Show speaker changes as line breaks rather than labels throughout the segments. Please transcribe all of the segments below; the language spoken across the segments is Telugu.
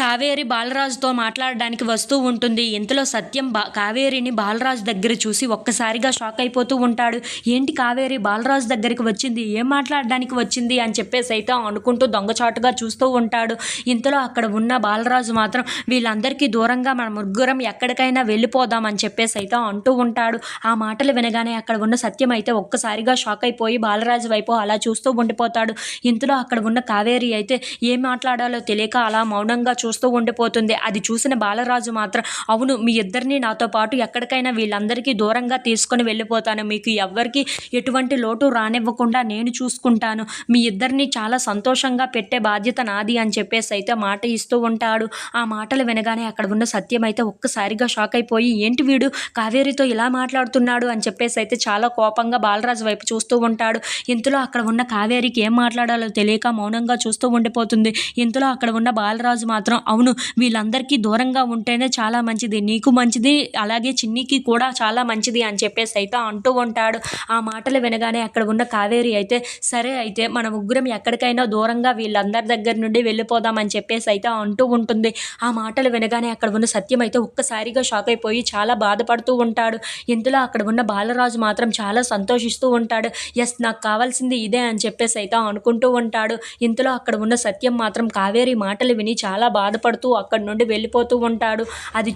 కావేరి బాలరాజుతో మాట్లాడడానికి వస్తూ ఉంటుంది. ఇంతలో సత్యం కావేరిని బాలరాజు దగ్గర చూసి ఒక్కసారిగా షాక్ అయిపోతూ ఉంటాడు. ఏంటి కావేరి బాలరాజు దగ్గరికి వచ్చింది, ఏం మాట్లాడడానికి వచ్చింది అని చెప్పేసి అయితే అనుకుంటూ దొంగచాటుగా చూస్తూ ఉంటాడు. ఇంతలో అక్కడ ఉన్న బాలరాజు మాత్రం వీళ్ళందరికీ దూరంగా మన ముగ్గురం ఎక్కడికైనా వెళ్ళిపోదాం అని చెప్పేసి అయితే అంటూ ఉంటాడు. ఆ మాటలు వినగానే అక్కడ ఉన్న సత్యం అయితే ఒక్కసారిగా షాక్ అయిపోయి బాలరాజు వైపు అలా చూస్తూ ఉండిపోతాడు. ఇంతలో అక్కడ ఉన్న కావేరి అయితే ఏం మాట్లాడాలో తెలియక అలా మౌనంగా చూస్తూ ఉండిపోతుంది. అది చూసిన బాలరాజు మాత్రం, అవును, మీ ఇద్దరిని నాతో పాటు ఎక్కడికైనా వీళ్ళందరికీ దూరంగా తీసుకొని వెళ్ళిపోతాను, మీకు ఎవ్వరికి ఎటువంటి లోటు రానివ్వకుండా నేను చూసుకుంటాను, మీ ఇద్దరిని చాలా సంతోషంగా పెట్టే బాధ్యత నాది అని చెప్పేసి అయితే మాట ఇస్తూ ఉంటాడు. ఆ మాటలు వినగానే అక్కడ ఉన్న సత్యం అయితే ఒక్కసారిగా షాక్ అయిపోయి, ఏంటి వీడు కావేరితో ఇలా మాట్లాడుతున్నాడు అని చెప్పేసి అయితే చాలా కోపంగా బాలరాజు వైపు చూస్తూ ఉంటాడు. ఇంతలో అక్కడ ఉన్న కావేరికి ఏం మాట్లాడాలో తెలియక మౌనంగా చూస్తూ ఉండిపోతుంది. ఇంతలో అక్కడ ఉన్న బాలరాజు మాత్రం, అవును, వీళ్ళందరికీ దూరంగా ఉంటేనే చాలా మంచిది, నీకు మంచిది, అలాగే చిన్నికి కూడా చాలా మంచిది అని చెప్పేసి అయితే అంటూ ఉంటాడు. ఆ మాటలు వినగానే అక్కడ ఉన్న కావేరి అయితే, సరే అయితే మన ముగ్గురం ఎక్కడికైనా దూరంగా వీళ్ళందరి దగ్గర నుండి వెళ్ళిపోదాం అని చెప్పేసి అయితే అంటూ ఉంటుంది. ఆ మాటలు వినగానే అక్కడ ఉన్న సత్యం అయితే ఒక్కసారిగా షాక్ అయిపోయి చాలా బాధపడుతూ ఉంటాడు. ఇంతలో అక్కడ ఉన్న బాలరాజు మాత్రం చాలా సంతోషిస్తూ ఉంటాడు. ఎస్, నాకు కావాల్సింది ఇదే అని చెప్పేసి అయితే అనుకుంటూ ఉంటాడు. ఇంతలో అక్కడ ఉన్న సత్యం మాత్రం కావేరి మాటలు విని చాలా బాధపడుతూ అక్కడి నుండి వెళ్ళిపోతూ ఉంటాడు. అది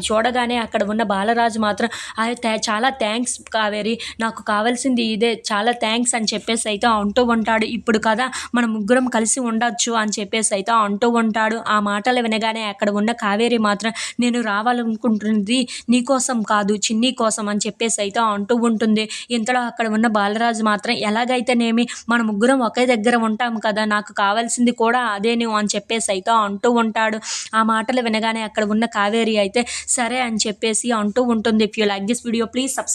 చూడగానే అక్కడ ఉన్న బాలరాజు మాత్రం, చాలా థ్యాంక్స్ కావేరి, నాకు కావాల్సింది ఇదే, చాలా థ్యాంక్స్ అని చెప్పేసి అయితే అంటూ ఉంటాడు. ఇప్పుడు కదా మనం ముగ్గురం కలిసి ఉండొచ్చు అని చెప్పేసి అయితే అంటూ ఉంటాడు. ఆ మాటలు వినగానే అక్కడ ఉన్న కావేరి మాత్రం, నేను రావాలనుకుంటున్నది నీకోసం కాదు, చిన్ని కోసం అని చెప్పేసి అయితే అంటూ ఉంటుంది. ఇంతలో అక్కడ ఉన్న బాలరాజు మాత్రం, ఎలాగైతేనేమి మన ముగ్గురం ఒకే దగ్గర ఉంటాం కదా, నాకు కావాల్సింది కూడా అదేను అని చెప్పేసి అయితే అంటూ ఉంటాడు. ఆ మాటలు వినగానే అక్కడ ఉన్న కావేరి అయితే సరే అని చెప్పేసి అంటూ ఉంటుంది. If you like this video please subscribe.